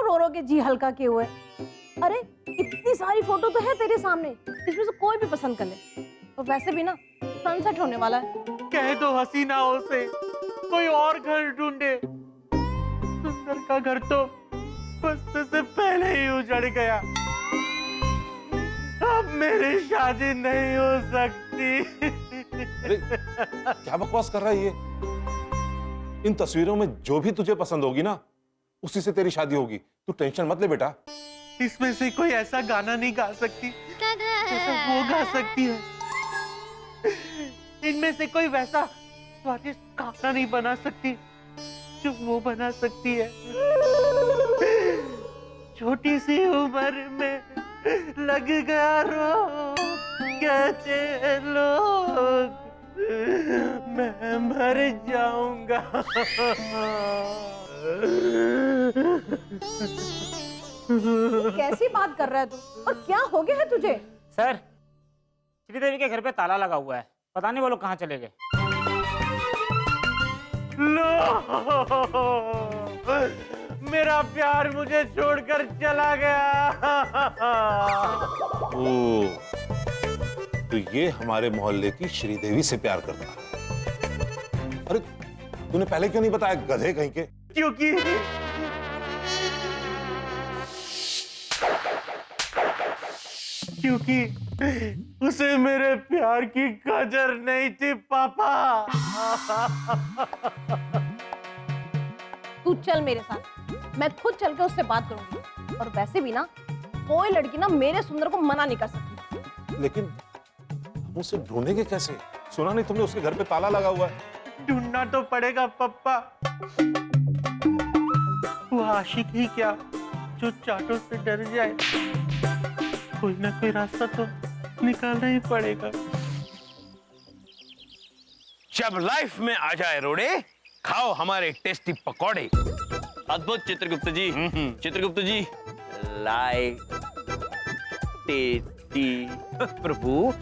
रो रो के जी हल्का किए हुए। अरे इतनी सारी फोटो तो है तेरे सामने, इसमें से कोई भी पसंद कर ले। और वैसे भी ना सनसेट होने वाला है। कह दो हसीनाओं से कोई और घर ढूंढे। सुंदर का घर तो बसने से पहले ही उजड़ गया। अब मेरी शादी नहीं हो सकती। अरे क्या बकवास कर रहा है ये? इन तस्वीरों में जो भी तुझे पसंद होगी ना, उसी से तेरी शादी होगी। तू टेंशन मत ले बेटा। इसमें से कोई ऐसा गाना नहीं गा सकती जैसा वो गा सकती है। इनमें से कोई वैसा स्वादिष्ट खाना नहीं बना सकती जो वो बना सकती है। छोटी सी उम्र में लग गया रोग, कहते लोग मैं मर जाऊंगा। कैसी बात कर रहा है तू? और क्या हो गया है तुझे? सर, श्रीदेवी के घर पे ताला लगा हुआ है, पता नहीं वो लोग कहाँ चले गए। मेरा प्यार मुझे छोड़कर चला गया। ओ, तो ये हमारे मोहल्ले की श्रीदेवी से प्यार करता है। अरे तूने पहले क्यों नहीं बताया, गधे कहीं के? क्योंकि उसे मेरे प्यार की कदर नहीं थी पापा। तू चल मेरे साथ, मैं खुद चल के उससे बात करूंगी। और वैसे भी ना कोई लड़की ना मेरे सुंदर को मना नहीं कर सकती। लेकिन हम उसे ढूंढेंगे कैसे? सुना नहीं तुमने उसके घर पे ताला लगा हुआ है? ढूंढना तो पड़ेगा पप्पा। वो आशिक ही क्या जो चाटों से डर जाए। कोई ना कोई रास्ता तो निकालना ही पड़ेगा। जब लाइफ में आ जाए रोड़े, खाओ हमारे टेस्टी पकौड़े। अद्भुत चित्रगुप्त जी। चित्रगुप्त जी, लाइक टेस्टी। प्रभु,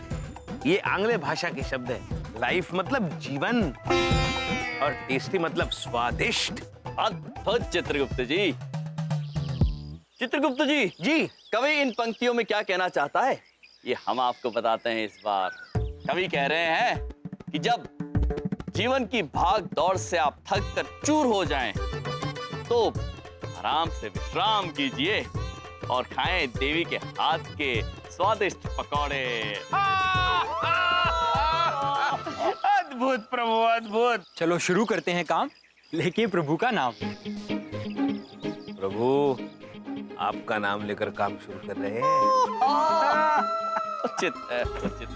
ये आंग्ल भाषा के शब्द है। लाइफ मतलब जीवन और टेस्टी मतलब स्वादिष्ट। अद्भुत चित्रगुप्त जी। चित्रगुप्त जी, कवि इन पंक्तियों में क्या कहना चाहता है ये हम आपको बताते हैं इस बार। कवि कह रहे हैं कि जब जीवन की भाग दौड़ से आप थक कर चूर हो जाएं, तो आराम से विश्राम कीजिए और खाएं देवी के हाथ के स्वादिष्ट पकौड़े। अद्भुत प्रभु, अद्भुत। चलो शुरू करते हैं काम, लेके प्रभु का नाम। प्रभु, आपका नाम लेकर काम शुरू कर रहे हैं। उचित है, उचित।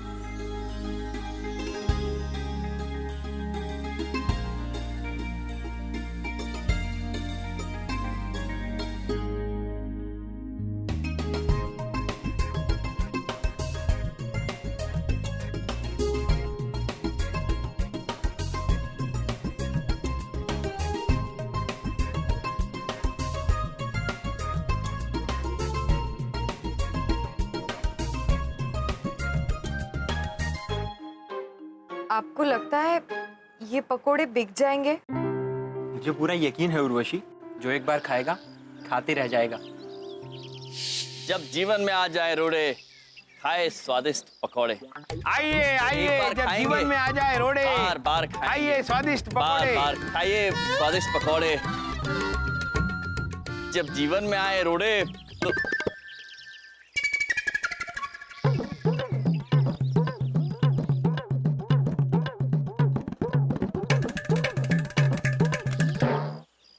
आपको लगता है ये पकोड़े बिक जाएंगे? मुझे पूरा यकीन है उर्वशी, जो एक बार खाएगा खाते रह जाएगा। जब जीवन में आ जाए रोड़े, खाए स्वादिष्ट पकौड़े। आइए आइए, जब जीवन में आ जाए रोड़े, बार बार खाइए आइए स्वादिष्ट पकौड़े। बार बार खाइए स्वादिष्ट पकौड़े। जब जीवन में आए रोड़े तो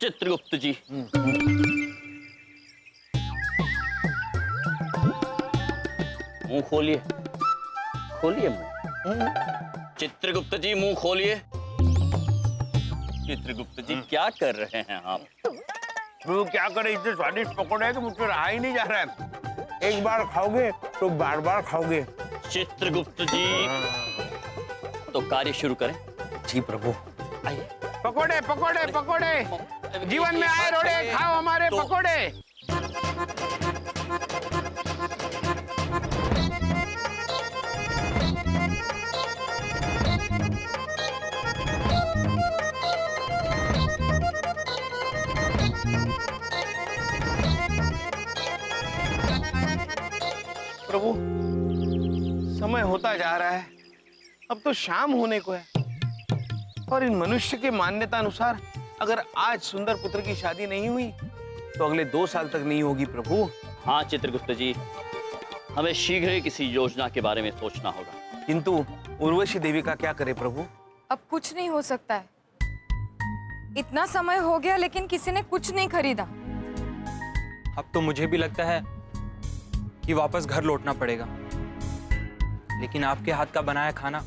चित्रगुप्त जी, मुंह खोलिए, खोलिए मुंह। चित्रगुप्त जी, मुंह खोलिए। चित्रगुप्त जी, क्या कर रहे हैं आप? प्रभु क्या करे, इतने स्वादिष्ट पकौड़े हैं कि मुझसे रहा ही नहीं जा रहा है। एक बार खाओगे तो बार बार खाओगे। चित्रगुप्त जी, तो कार्य शुरू करें। जी प्रभु। आइए। पकौड़े पकौड़े पकौड़े, जीवन में आए रोड़े, खाओ हमारे पकौड़े। प्रभु, समय होता जा रहा है, अब तो शाम होने को है और इन मनुष्य के मान्यता अनुसार अगर आज सुंदर पुत्र की शादी नहीं हुई तो अगले 2 साल तक नहीं होगी प्रभु। हाँ चित्रगुप्त जी, हमें शीघ्र ही किसी योजना के बारे में सोचना होगा। किंतु उर्वशी देवी का क्या करे प्रभु? अब कुछ नहीं हो सकता है। इतना समय हो गया लेकिन किसी ने कुछ नहीं खरीदा। अब तो मुझे भी लगता है कि वापस घर लौटना पड़ेगा, लेकिन आपके हाथ का बनाया खाना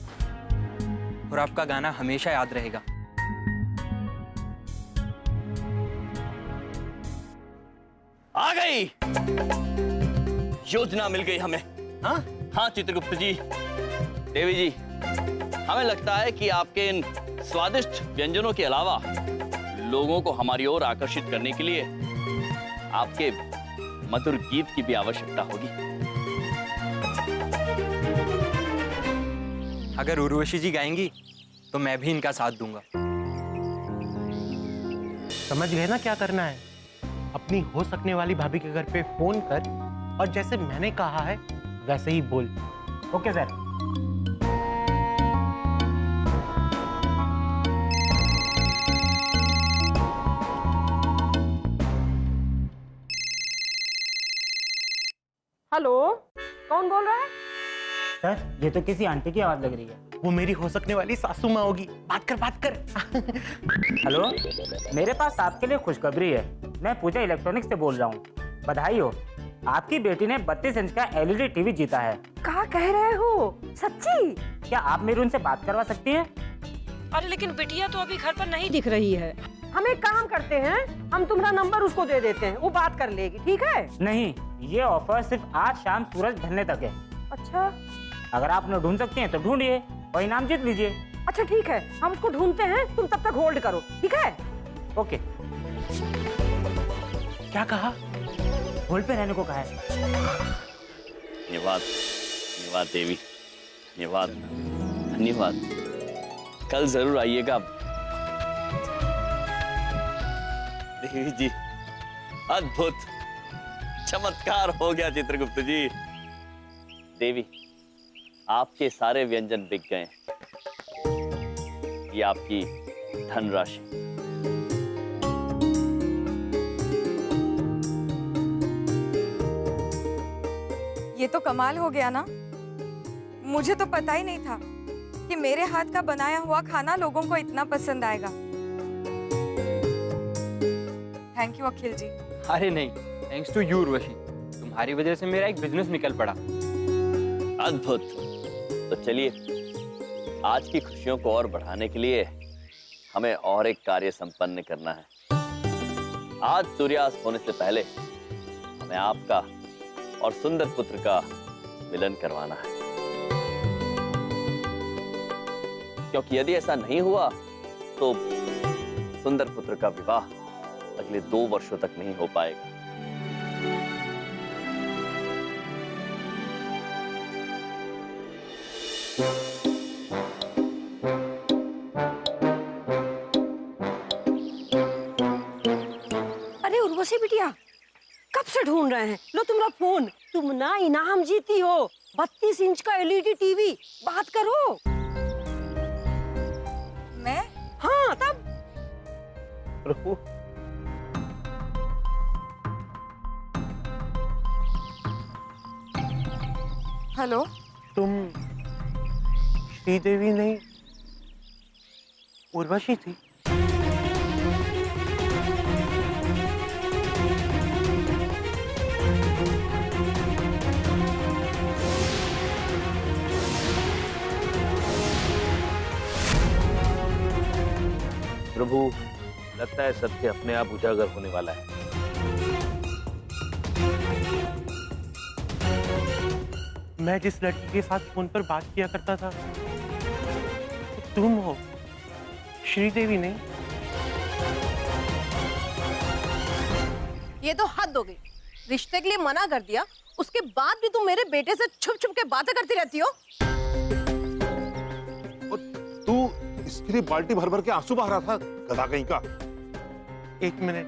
और आपका गाना हमेशा याद रहेगा। आ गई, योजना मिल गई हमें। हाँ? हाँ चित्रगुप्त जी, देवी जी, हमें लगता है कि आपके इन स्वादिष्ट व्यंजनों के अलावा लोगों को हमारी ओर आकर्षित करने के लिए आपके मधुर गीत की भी आवश्यकता होगी। अगर उर्वशी जी गाएंगी तो मैं भी इनका साथ दूंगा। समझ गए ना क्या करना है? अपनी हो सकने वाली भाभी के घर पे फोन कर और जैसे मैंने कहा है वैसे ही बोल। Okay sir. हेलो, कौन बोल रहा है? सर, ये तो किसी आंटी की आवाज लग रही है। वो मेरी हो सकने वाली सासू माँ होगी। बात कर बात कर। हेलो, मेरे पास आपके लिए खुशखबरी है। मैं पूजा इलेक्ट्रॉनिक्स से बोल रहा हूँ। बधाई हो, आपकी बेटी ने 32 इंच का LED टीवी जीता है। कहा कह रहे हो? सच्ची? क्या आप मेरी उनसे बात करवा सकती हैं? अरे लेकिन बिटिया तो अभी घर पर नहीं दिख रही है। हम एक काम करते हैं, हम तुम्हारा नंबर उसको दे देते हैं, वो बात कर लेगी, ठीक है? नहीं, ये ऑफर सिर्फ आज शाम सूरज ढलने तक है। अच्छा अगर आप उन्हें ढूंढ सकती हैं तो ढूंढिए और इनाम जीत लीजिए। अच्छा ठीक है, हम उसको ढूंढते हैं, तुम तब तक होल्ड करो, ठीक है? ओके। क्या कहा? होल्ड पे रहने को कहा है। धन्यवाद, धन्यवाद देवी, धन्यवाद, धन्यवाद। कल जरूर आइएगा। देवी जी, अद्भुत चमत्कार हो गया चित्रगुप्त जी। देवी, आपके सारे व्यंजन बिक गए। ये आपकी धनराशि। ये तो कमाल हो गया ना। मुझे तो पता ही नहीं था कि मेरे हाथ का बनाया हुआ खाना लोगों को इतना पसंद आएगा। थैंक यू अखिल जी। अरे नहीं, थैंक्स टू यू उर्वशी, तुम्हारी वजह से मेरा एक बिजनेस निकल पड़ा। अद्भुत। तो चलिए, आज की खुशियों को और बढ़ाने के लिए हमें और एक कार्य संपन्न करना है। आज सूर्यास्त होने से पहले हमें आपका और सुंदर पुत्र का मिलन करवाना है, क्योंकि यदि ऐसा नहीं हुआ तो सुंदर पुत्र का विवाह अगले 2 वर्षों तक नहीं हो पाएगा। अरे उर्वशी बिटिया, कब से ढूंढ रहे हैं। लो तुम्हारा फोन, तुम ना इनाम जीती हो, 32 इंच का LED टीवी। बात करो। मैं? हाँ तब। प्रभु, हेलो, तुम श्रीदेवी नहीं, उर्वशी थी? प्रभु, लगता है सत्य अपने आप उजागर होने वाला है। मैं जिस लड़की के साथ फोन पर बात किया करता था तो तुम हो, श्रीदेवी नहीं। ये तो हद हो गई। रिश्ते के लिए मना कर दिया, उसके बाद भी तुम मेरे बेटे से छुप छुप के बातें करती रहती हो। और तू इसके लिए बाल्टी भर भर के आंसू बहा रहा था, गधा कहीं का। 1 मिनट,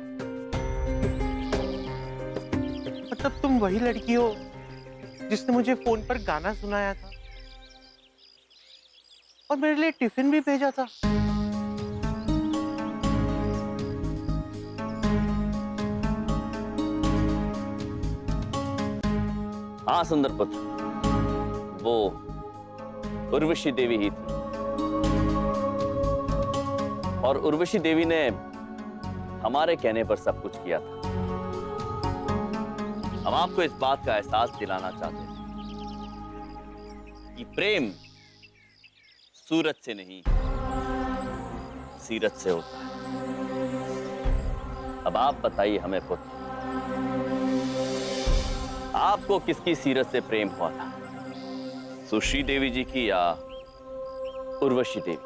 मतलब तुम वही लड़की हो जिसने मुझे फोन पर गाना सुनाया था और मेरे लिए टिफिन भी भेजा था। हाँ सुंदर पुत्र, वो उर्वशी देवी ही थी। और उर्वशी देवी ने हमारे कहने पर सब कुछ किया था। हम आपको इस बात का एहसास दिलाना चाहते हैं कि प्रेम सूरज से नहीं, सीरत से होता है। अब आप बताइए हमें पुत्र, आपको किसकी सीरत से प्रेम हुआ था? सुश्री देवी जी की या उर्वशी देवी?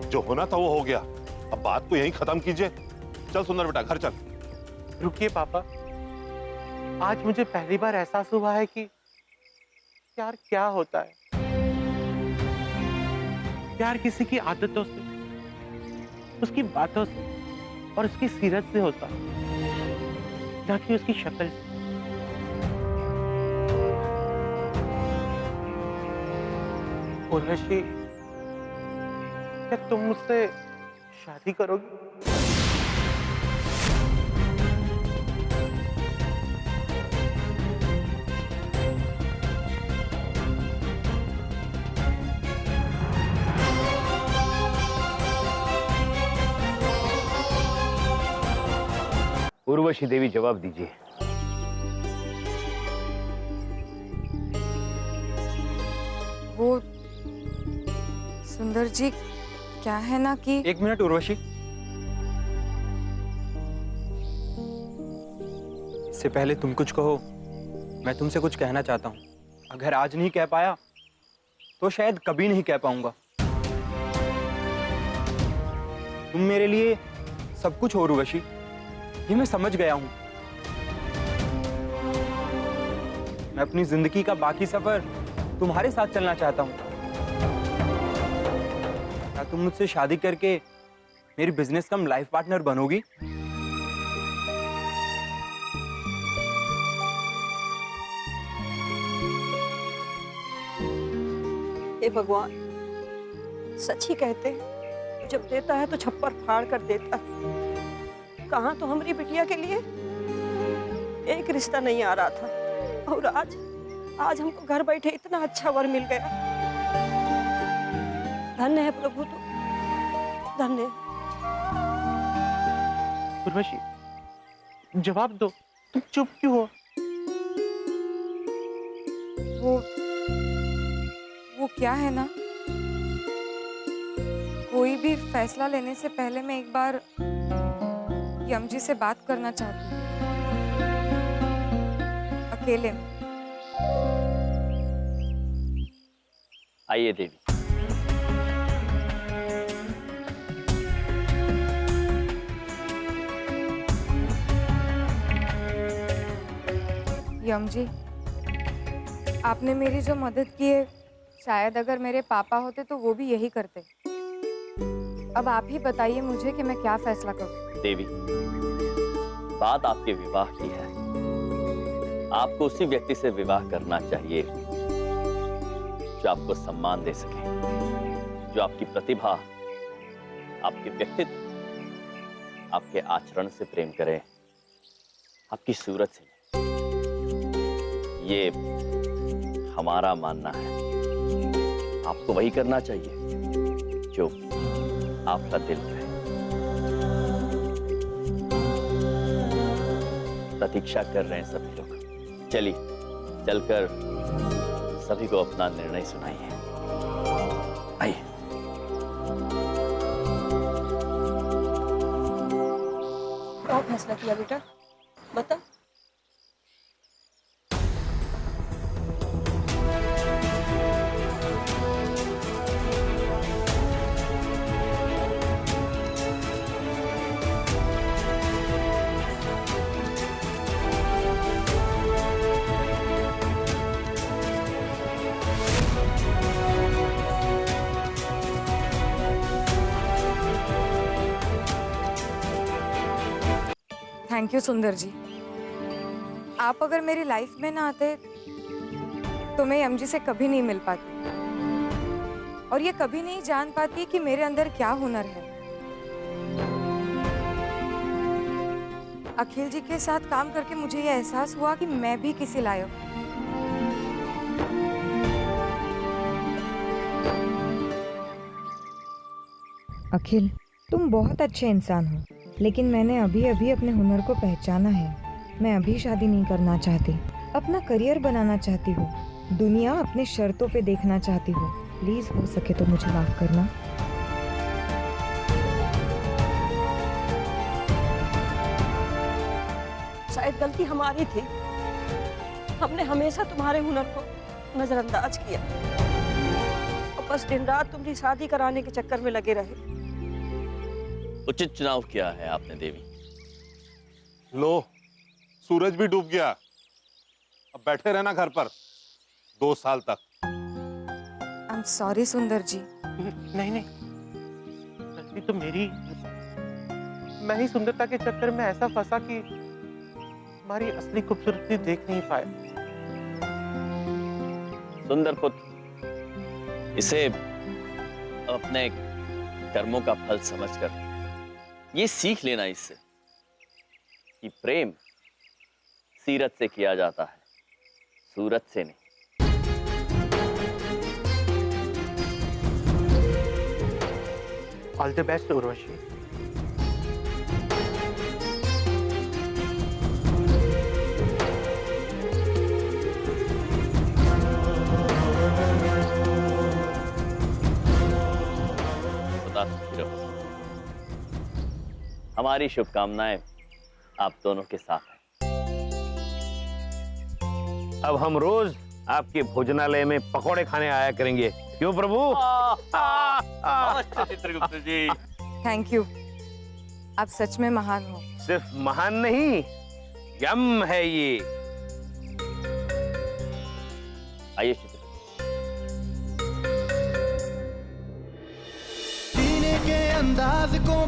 जो होना था वो हो गया, अब बात को यहीं खत्म कीजिए। चल सुंदर बेटा घर चल। रुकिए पापा, आज मुझे पहली बार एहसास हुआ है कि प्यार क्या होता है। प्यार किसी की आदतों से, उसकी बातों से और उसकी सीरत से होता है, ना कि उसकी शक्ल से। उर्वशी, क्या तुम मुझसे शादी करोगी? उर्वशी देवी जवाब दीजिए। वो सुंदर जी, क्या है ना कि एक मिनट उर्वशी, इससे पहले तुम कुछ कहो, मैं तुमसे कुछ कहना चाहता हूँ। अगर आज नहीं कह पाया तो शायद कभी नहीं कह पाऊंगा। तुम मेरे लिए सब कुछ हो उर्वशी, ये मैं समझ गया हूं। मैं अपनी जिंदगी का बाकी सफर तुम्हारे साथ चलना चाहता हूं। क्या तुम मुझसे शादी करके मेरी बिजनेस कम लाइफ पार्टनर बनोगी? हे भगवान, सच ही कहते हैं, जब देता है तो छप्पर फाड़ कर देता है। कहाँ तो हमारी बिटिया के लिए एक रिश्ता नहीं आ रहा था, और आज हमको घर बैठे इतना अच्छा वर मिल गया। धन्य है प्रभु, तो धन्य है। उर्वशी, जवाब दो, तुम चुप क्यों हो? वो क्या है ना, कोई भी फैसला लेने से पहले मैं एक बार यम जी से बात करना चाहती हूँ, अकेले में। आइए देवी। यम जी, आपने मेरी जो मदद की है, शायद अगर मेरे पापा होते तो वो भी यही करते। अब आप ही बताइए मुझे कि मैं क्या फैसला करूं। देवी, बात आपके विवाह की है। आपको उसी व्यक्ति से विवाह करना चाहिए जो आपको सम्मान दे सके, जो आपकी प्रतिभा, आपके व्यक्तित्व, आपके आचरण से प्रेम करे, आपकी सूरत से। ये हमारा मानना है। आपको वही करना चाहिए जो आपका दिल कहे। प्रतीक्षा कर रहे हैं सभी लोग। चलिए, चलकर सभी को अपना निर्णय सुनाइए। आइए। क्या फैसला किया बेटा, बता। थैंक यू सुंदर जी। आप अगर मेरी लाइफ में ना आते तो मैं एमजी से कभी नहीं मिल पाती और ये कभी नहीं जान पाती कि मेरे अंदर क्या हुनर है। अखिल जी के साथ काम करके मुझे ये एहसास हुआ कि मैं भी किसी लायक हूँ। अखिल, तुम बहुत अच्छे इंसान हो, लेकिन मैंने अभी अभी अपने हुनर को पहचाना है। मैं अभी शादी नहीं करना चाहती, अपना करियर बनाना चाहती हूँ, दुनिया अपने शर्तों पे देखना चाहती हूँ। प्लीज हो सके तो मुझे माफ करना। शायद गलती हमारी थी, हमने हमेशा तुम्हारे हुनर को नजरअंदाज किया और बस दिन रात तुम्हारी शादी कराने के चक्कर में लगे रहे। उचित चुनाव किया है आपने देवी। लो, सूरज भी डूब गया। अब बैठे रहना घर पर 2 साल तक। आई एम सॉरी सुंदर जी। नहीं नहीं, गलती तो मेरी। मैं ही सुंदरता के चक्कर में ऐसा फंसा कि हमारी असली खूबसूरती देख नहीं पाए। सुंदर पुत्र, इसे अपने कर्मों का फल समझकर ये सीख लेना इससे कि प्रेम सीरत से किया जाता है, सूरत से नहीं। All the best Urvashi. सदा सुखी रहो। हमारी शुभकामनाएं आप दोनों के साथ हैं। अब हम रोज आपके भोजनालय में पकौड़े खाने आया करेंगे, क्यों प्रभु? नमस्ते चित्रगुप्त जी। थैंक यू, आप सच में महान हो। सिर्फ महान नहीं, यम है ये। आइए चित्र। जीने के अंदाज को